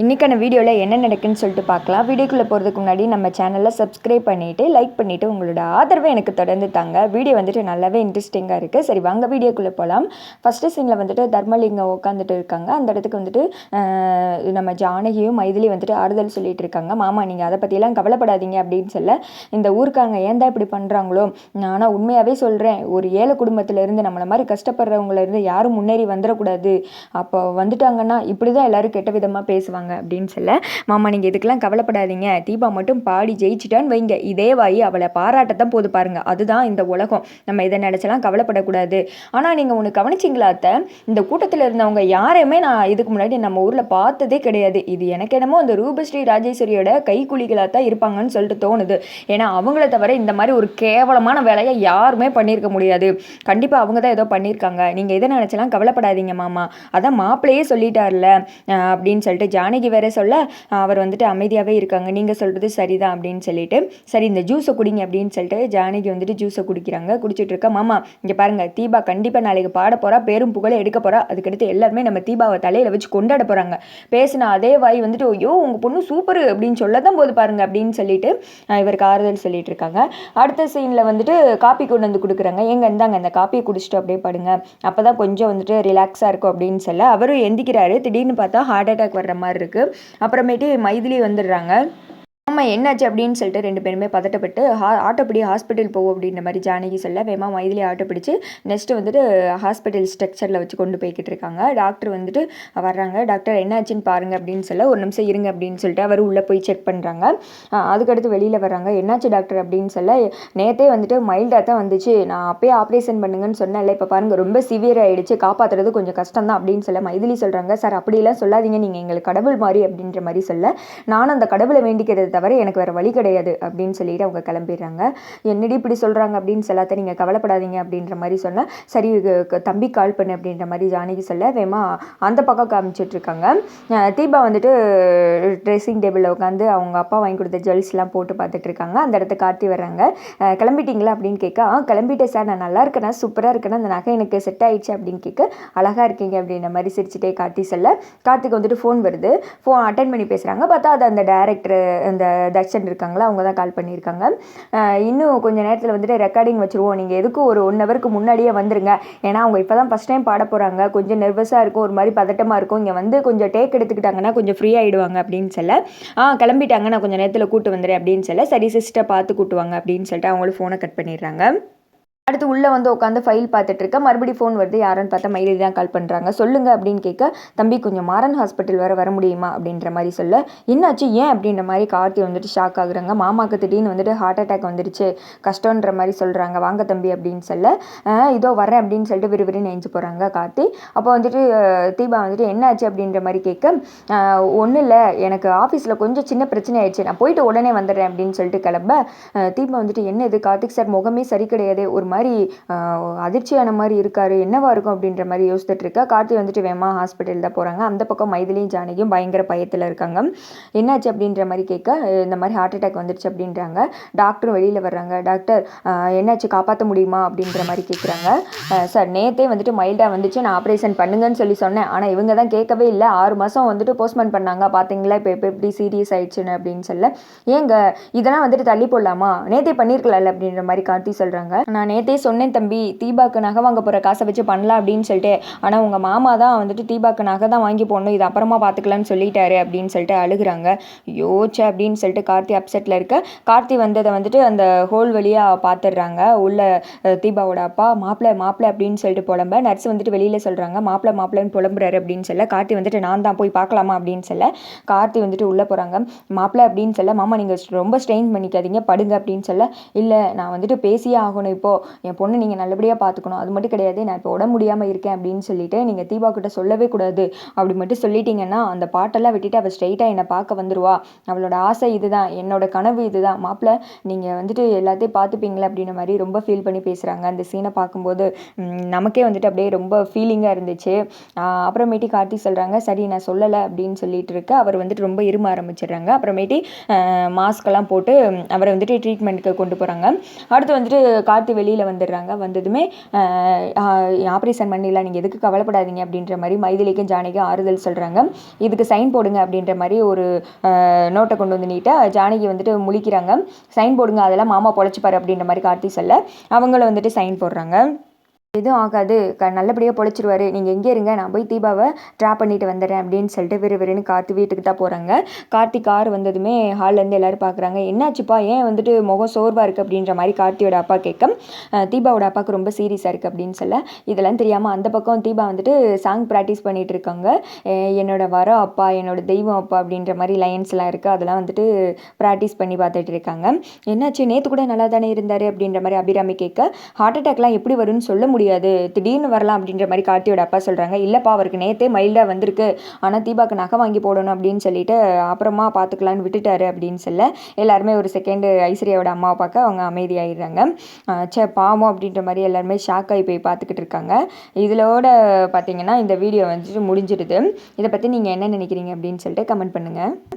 இன்றைக்கான வீடியோவில் என்ன நடக்குன்னு சொல்லிட்டு பார்க்கலாம். வீடியோக்குள்ளே போகிறதுக்கு முன்னாடி நம்ம சேனலில் சப்ஸ்கிரைப் பண்ணிவிட்டு லைக் பண்ணிவிட்டு உங்களோட ஆதரவை எனக்கு தொடர்ந்து தாங்க. வீடியோ வந்துட்டு நல்லாவே இன்ட்ரெஸ்டிங்காக இருக்குது. சரி வாங்க வீடியோக்குள்ளே போகலாம். ஃபஸ்ட்டு சீனில் வந்துட்டு தர்மலிங்கம் உட்காந்துட்டு இருக்காங்க. அந்த இடத்துக்கு வந்துட்டு நம்ம ஜானகியும் மைதிலி வந்துட்டு ஆறுதல் சொல்லிட்டு இருக்காங்க. மாமா நீங்கள் அதை பற்றியெல்லாம் கவலைப்படாதீங்க அப்படின்னு சொல்ல, இந்த ஊருக்காங்க ஏன் தான் இப்படி பண்ணுறாங்களோ, ஆனால் உண்மையாகவே சொல்கிறேன், ஒரு ஏழை குடும்பத்திலேருந்து நம்மளை மாதிரி கஷ்டப்படுறவங்களேருந்து யாரும் முன்னேறி வந்துடக்கூடாது. அப்போ வந்துட்டாங்கன்னா இப்படி தான் எல்லோரும் கெட்ட விதமாக பேசுவாங்க அப்படின்னு சொல்ல, மாமா நீங்கள் இதுக்கெல்லாம் கவலைப்படாதீங்க, தீபா மட்டும் பாடி ஜெயிச்சிட்டான்னு வைங்க, இதே வாயி அவளை பாராட்டத்தான் போது பாருங்க, அதுதான் இந்த உலகம். நம்ம இதை நினச்சலாம் கவலைப்படக்கூடாது. ஆனால் நீங்கள் ஒன்று கவனிச்சிங்களா அத்தை, இந்த கூட்டத்தில் இருந்தவங்க யாரையுமே நான் இதுக்கு முன்னாடி நம்ம ஊரில் பார்த்ததே கிடையாது. இது எனக்கு என்னமோ அந்த ரூபஸ்ரீ ராஜேஸ்வரியோட கைக்கூலிகளாக தான் இருப்பாங்கன்னு சொல்லிட்டு தோணுது. ஏன்னா அவங்கள தவிர இந்த மாதிரி ஒரு கேவலமான வேலையை யாருமே பண்ணியிருக்க முடியாது. கண்டிப்பாக அவங்க தான் ஏதோ பண்ணியிருக்காங்க. நீங்கள் இதை நினச்சலாம் கவலைப்படாதீங்க மாமா, அதான் மாப்பிள்ளையே சொல்லிட்டார்ல அப்படின்னு சொல்லிட்டு ஜானகி வேற சொல்ல, அவர் வந்துட்டு அமைதியாகவே இருக்காங்க. நீங்கள் சொல்கிறது சரிதான் அப்படின்னு சொல்லிட்டு, சரி இந்த ஜூஸை குடிங்க அப்படின்னு சொல்லிட்டு ஜானகி வந்துட்டு ஜூஸை குடிக்கிறாங்க. குடிச்சிட்டு இருக்க, மாமா இங்கே பாருங்கள், தீபா கண்டிப்பாக நாளைக்கு பாட போகிறா, பேரும் புகழை எடுக்க போகிறா, அதுக்கடுத்து எல்லாருமே நம்ம தீபாவை தலையில் வச்சு கொண்டாட போகிறாங்க. பேசின அதே வாய் வந்துட்டு ஐயோ உங்கள் பொண்ணு சூப்பரு அப்படின்னு சொல்ல தான் போது பாருங்க அப்படின்னு சொல்லிட்டு இவருக்கு ஆறுதல் சொல்லிட்டு இருக்காங்க. அடுத்த சீனில் வந்துட்டு காப்பி கொண்டு வந்து கொடுக்குறாங்க. எங்கே இருந்தாங்க இந்த காப்பியை குடிச்சிட்டு அப்படியே படுங்க, அப்போ தான் கொஞ்சம் வந்துட்டு ரிலாக்ஸாக இருக்கும் அப்படின்னு சொல்ல, அவரும் எந்திக்கிறாரு. திடீர்னு பார்த்தா ஹார்ட் அட்டாக் வர்ற மாதிரி இருக்குது. அப்புறமேட்டு மைதிலி வந்துடுறாங்க. ஆமாம் என்னாச்சு அப்படின்னு சொல்லிட்டு ரெண்டு பேருமே பதட்டப்பட்டு ஆட்டோப்படி ஹாஸ்பிட்டல் போவோம் அப்படின்ற மாதிரி ஜானகி சொல்ல, வேமா மைதிலி ஆட்டோ பிடிச்சி நெக்ஸ்ட்டு வந்துட்டு ஹாஸ்பிட்டல் ஸ்ட்ரக்சரில் வச்சு கொண்டு போய்கிட்டு இருக்காங்க. டாக்டர் வந்துட்டு வர்றாங்க. டாக்டர் என்னாச்சுன்னு பாருங்கள் அப்படின்னு சொல்ல, ஒரு நிமிஷம் இருங்க அப்படின்னு சொல்லிட்டு அவர் உள்ளே போய் செக் பண்ணுறாங்க. அதுக்கடுத்து வெளியில் வர்றாங்க. என்னாச்சு டாக்டர் அப்படின்னு சொல்ல, நேற்றே வந்துட்டு மைல்டாக தான் வந்துச்சு, நான் அப்பயே ஆப்ரேஷன் பண்ணுங்கன்னு சொன்னேன்ல, இப்போ பாருங்கள் ரொம்ப சிவியர் ஆகிடுச்சு, காப்பாற்றுறது கொஞ்சம் கஷ்டம் தான் அப்படின்னு சொல்ல மைதிலி சொல்கிறாங்க, சார் அப்படிலாம் சொல்லாதீங்க, நீங்கள் எங்களுக்கு கடவுள் மாதிரி அப்படின்ற மாதிரி சொல்ல, நானும் அந்த கடவுளை வேண்டிக்கிறது தவிர எனக்கு வேறு வழி கிடையாது அப்படின்னு சொல்லிட்டு அவங்க கிளம்பிடுறாங்க. என்னடி இப்படி சொல்கிறாங்க அப்படின்னு சொல்லாத, நீங்கள் கவலைப்படாதீங்க அப்படின்ற மாதிரி சொன்னால், சரி தம்பி கால் பண்ணு அப்படின்ற மாதிரி ஜானகி சொல்ல, வேமா அந்த பக்கம் காமிச்சிட்ருக்காங்க. தீபா வந்துட்டு ட்ரெஸ்ஸிங் டேபிளில் உட்காந்து அவங்க அப்பா வாங்கி கொடுத்த ஜுவல்ஸ்லாம் போட்டு பார்த்துட்டு இருக்காங்க. அந்த இடத்த கார்த்தி வர்றாங்க. கிளம்பிட்டீங்களா அப்படின்னு கேட்க, கிளம்பிட்டேன் சார், நான் நல்லா இருக்கேனா, சூப்பராக இருக்கேன்னா, அந்த நகை எனக்கு செட் ஆகிடுச்சு அப்படின்னு கேட்க, அழகாக இருக்கீங்க அப்படின்ற மாதிரி சிரிச்சுட்டே கார்த்தி சொல்ல, கார்த்திக்கு வந்துட்டு ஃபோன் வருது. ஃபோன் அட்டன் பண்ணி பேசுகிறாங்க. பார்த்தா அது அந்த டேரக்டர் அந்த தர்ஷன் இருக்காங்களா, அவங்க தான் கால் பண்ணியிருக்காங்க. இன்னும் கொஞ்சம் நேரத்தில் வந்துட்டு ரெக்கார்டிங் வச்சுருவோம், நீங்கள் எதுக்கும் ஒரு 1 ஹவருக்கு முன்னாடியே வந்துருங்க, ஏன்னா அவங்க இப்போ தான் ஃபஸ்ட் டைம் பாட போகிறாங்க, கொஞ்சம் நர்வஸாக இருக்கும், ஒரு மாதிரி பதட்டமாக இருக்கும், இங்கே வந்து கொஞ்சம் டேக் எடுத்துக்கிட்டாங்கன்னா கொஞ்சம் ஃப்ரீ ஆகிடுவாங்க அப்படின்னு சொல்ல, கிளம்பிட்டாங்க, நான் கொஞ்சம் நேரத்தில் கூட்டு வந்துடுறேன் அப்படின்னு சொல்ல, சரி சிஸ்டர் பார்த்து கூட்டுவாங்க அப்படின்னு சொல்லிட்டு அவங்களும் ஃபோனை கட் பண்ணிடுறாங்க. அடுத்து உள்ளே வந்து உட்காந்து ஃபைல் பார்த்துட்டு இருக்க, மறுபடியும் ஃபோன் வருது. யாருன்னு பார்த்தா மைதிலி தான் கால் பண்ணுறாங்க. சொல்லுங்கள் அப்படின்னு கேட்க, தம்பி கொஞ்சம் மாறன் ஹாஸ்பிட்டல் வர முடியுமா அப்படின்ற மாதிரி சொல்ல, என்னாச்சு ஏன் அப்படின்ற மாதிரி கார்த்தி வந்துட்டு ஷாக் ஆகுறாங்க. மாமாவுக்கு திடீர்னு வந்துட்டு ஹார்ட் அட்டாக் வந்துருச்சு, கஷ்டன்ற மாதிரி சொல்கிறாங்க, வாங்க தம்பி அப்படின்னு சொல்ல, இதோ வரேன் அப்படின்னு சொல்லிட்டு விறுவிறுன்னு எழுந்து போகிறாங்க கார்த்தி. அப்போ வந்துட்டு தீபா வந்துட்டு என்னாச்சு அப்படின்ற மாதிரி கேட்க, ஒன்றும் இல்லை, எனக்கு ஆஃபீஸில் கொஞ்சம் சின்ன பிரச்சனை ஆயிடுச்சு, நான் போயிட்டு உடனே வந்துடுறேன் அப்படின்னு சொல்லிட்டு கிளம்ப, தீபா வந்துட்டு என்ன இது கார்த்திக் சார் முகமே சரி கிடையாது, ஒரு மாதிரி அதிர்ச்சியான மாதிரி இருக்காரு, என்னவா இருக்கும் அப்படின்ற மாதிரி யோசிச்சுட்டு இருக்கா. கார்த்தி வந்துட்டு வேமா ஹாஸ்பிட்டல் தான் போகிறாங்க. அந்த பக்கம் மைதிலியும் ஜானகியும் பயங்கர பயத்தில் இருக்காங்க. என்னாச்சு அப்படின்ற மாதிரி கேட்க, இந்த மாதிரி ஹார்ட் அட்டாக் வந்துருச்சு அப்படின்றாங்க. டாக்டரும் வெளியில் வர்றாங்க. டாக்டர் என்னாச்சு, காப்பாற்ற முடியுமா அப்படின்ற மாதிரி கேட்குறாங்க. சார் நேற்றே வந்துட்டு மைல்டாக வந்துச்சு, நான் ஆப்ரேஷன் பண்ணுங்கன்னு சொல்லி சொன்னேன், ஆனால் இவங்க தான் கேட்கவே இல்லை, 6 மாதம் வந்துட்டு போஸ்ட்மெண்ட் பண்ணாங்க, பார்த்தீங்களா இப்போ எப்படி சீரியஸ் ஆயிடுச்சுன்னு அப்படின்னு சொல்ல, ஏங்க இதெல்லாம் வந்துட்டு தள்ளி போடலாமா, நேற்றே பண்ணியிருக்கலாம்ல அப்படின்ற மாதிரி கார்த்தி சொல்கிறாங்க. நான் நேற்றே சொன்னேன் தம்பி, தீபாக்கு நகை வாங்க போகிற காசை வச்சு பண்ணலாம் அப்படின்னு சொல்லிட்டு, ஆனால் உங்கள் மாமா தான் வந்துட்டு தீபாக்கு நகை தான் வாங்கி போடணும், இது அப்புறமா பார்த்துக்கலான்னு சொல்லிட்டாரு அப்படின்னு சொல்லிட்டு அழுகுறாங்க. யோச்சே அப்படின்னு சொல்லிட்டு கார்த்தி அப்செட்டில் இருக்க, கார்த்தி வந்ததை வந்துட்டு அந்த ஹோல் வழியாக பார்த்துடுறாங்க. உள்ள தீபாவோட அப்பா மாப்பிள்ளை மாப்பிள்ளை அப்படின்னு சொல்லிட்டு புலம்ப, நர்ஸ் வந்துட்டு வெளியில் சொல்கிறாங்க, மாப்பிள்ளைன்னு புலம்புறாரு அப்படின்னு சொல்ல, கார்த்தி வந்துட்டு நான் தான் போய் பார்க்கலாமா அப்படின்னு சொல்ல, கார்த்தி வந்துட்டு உள்ளே போகிறாங்க. மாப்பிள்ளை அப்படின்னு சொல்ல, மாமா நீங்கள் ரொம்ப ஸ்ட்ரெயின் பண்ணிக்காதீங்க, படுங்க அப்படின்னு சொல்ல, இல்லை நான் வந்துட்டு பேசியே ஆகணும், இப்போது என் பொண்ணு நீங்கள் நல்லபடியாக பார்த்துக்கணும், அது மட்டும் கிடையாது, நான் இப்போ உடம்பு முடியாமல் இருக்கேன் அப்படின்னு சொல்லிட்டு நீங்கள் தீபா கிட்ட சொல்லவே கூடாது, அப்படி மட்டும் சொல்லிட்டீங்கன்னா அந்த பாட்டெல்லாம் விட்டுட்டு அவள் ஸ்ட்ரைட்டாக என்னை பார்க்க வந்துடுவா, அவளோட ஆசை இதுதான், என்னோட கனவு இதுதான், மாப்பிள்ளை நீங்கள் வந்துட்டு எல்லாத்தையும் பார்த்துப்பீங்களா அப்படின்ற மாதிரி ரொம்ப ஃபீல் பண்ணி பேசுகிறாங்க. அந்த சீனை பார்க்கும்போது நமக்கே வந்துட்டு அப்படியே ரொம்ப ஃபீலிங்காக இருந்துச்சு. அப்புறமேட்டி கார்த்தி சொல்கிறாங்க, சரி நான் சொல்லலை அப்படின்னு சொல்லிட்டு இருக்க, அவர் வந்துட்டு ரொம்ப இரும ஆரம்பிச்சிடுறாங்க. அப்புறமேட்டி மாஸ்கெல்லாம் போட்டு அவரை வந்துட்டு ட்ரீட்மெண்ட்டுக்கு கொண்டு போகிறாங்க. அடுத்து வந்துட்டு கார்த்தி வெளியில் வெளியில் வந்துடுறாங்க. வந்ததுமே ஆப்ரேஷன் பண்ணிடலாம், நீங்கள் எதுக்கு கவலைப்படாதீங்க அப்படின்ற மாதிரி மைதிலிக்கும் ஜானகிக்கும் ஆறுதல் சொல்கிறாங்க. இதுக்கு சைன் போடுங்க அப்படின்ற மாதிரி ஒரு நோட்டை கொண்டு வந்து நீட்டாக ஜானகி வந்துட்டு முழிக்கிறாங்க. சைன் போடுங்க, அதெல்லாம் மாமா பொழைச்சிப்பாரு அப்படின்ற மாதிரி கார்த்தி சொல்ல அவங்களும் வந்துட்டு சைன் போடுறாங்க. எதுவும் ஆகாது, நல்லபடியாக பொழைச்சிருவாரு, நீங்கள் எங்கே இருங்க, நான் போய் தீபாவை ட்ராப் பண்ணிட்டு வந்துடுறேன் அப்படின்னு சொல்லிட்டு விறுவிறுன்னு கார்த்தி வீட்டுக்கு தான் போகிறாங்க. கார்த்தி கார் வந்ததுமே ஹால்லேருந்து எல்லோரும் பார்க்குறாங்க. என்னாச்சுப்பா, ஏன் வந்துட்டு முகம் சோர்வாக இருக்குது அப்படின்ற மாதிரி கார்த்தியோட அப்பா கேட்க தீபாவோட அப்பாவுக்கு ரொம்ப சீரியஸாக இருக்குது அப்படின்னு சொல்ல இதெல்லாம் தெரியாமல் அந்த பக்கம் தீபா வந்துட்டு சாங் ப்ராக்டிஸ் பண்ணிகிட்டு இருக்காங்க. என்னோட வர அப்பா, என்னோட தெய்வம் அப்பா அப்படின்ற மாதிரி லைன்ஸ்லாம் இருக்குது. அதெல்லாம் வந்துட்டு ப்ராக்டிஸ் பண்ணி பார்த்துட்டு இருக்காங்க. என்னாச்சு, நேற்று கூட நல்லா தானே இருந்தார் அப்படின்ற மாதிரி அபிராமி கேட்க ஹார்ட் அட்டாக்லாம் எப்படி வரும்னு சொல்ல முடியாது, திடீர்னு வரலாம் அப்படின்ற மாதிரி கார்த்தியோட அப்பா சொல்கிறாங்க. இல்லைப்பா, அவருக்கு நேற்றே மைல்டாக வந்திருக்கு, ஆனால் தீபாவுக்கு நகை வாங்கி போடணும் அப்படின்னு சொல்லிட்டு அப்புறமா பார்த்துக்கலான்னு விட்டுட்டாரு அப்படின்னு சொல்ல எல்லாருமே ஒரு செகண்டு ஐஸ்வர்யாவோட அம்மாவை பார்க்க அவங்க அமைதியாகிடுறாங்க. பாவம் அப்படின்ற மாதிரி எல்லாருமே ஷாக் ஆகி போய் பார்த்துக்கிட்டு இருக்காங்க. இதிலோட பார்த்தீங்கன்னா இந்த வீடியோ வந்துட்டு முடிஞ்சிடுது. இதை பற்றி நீங்கள் என்ன நினைக்கிறீங்க அப்படின்னு சொல்லிட்டு கமெண்ட் பண்ணுங்கள்.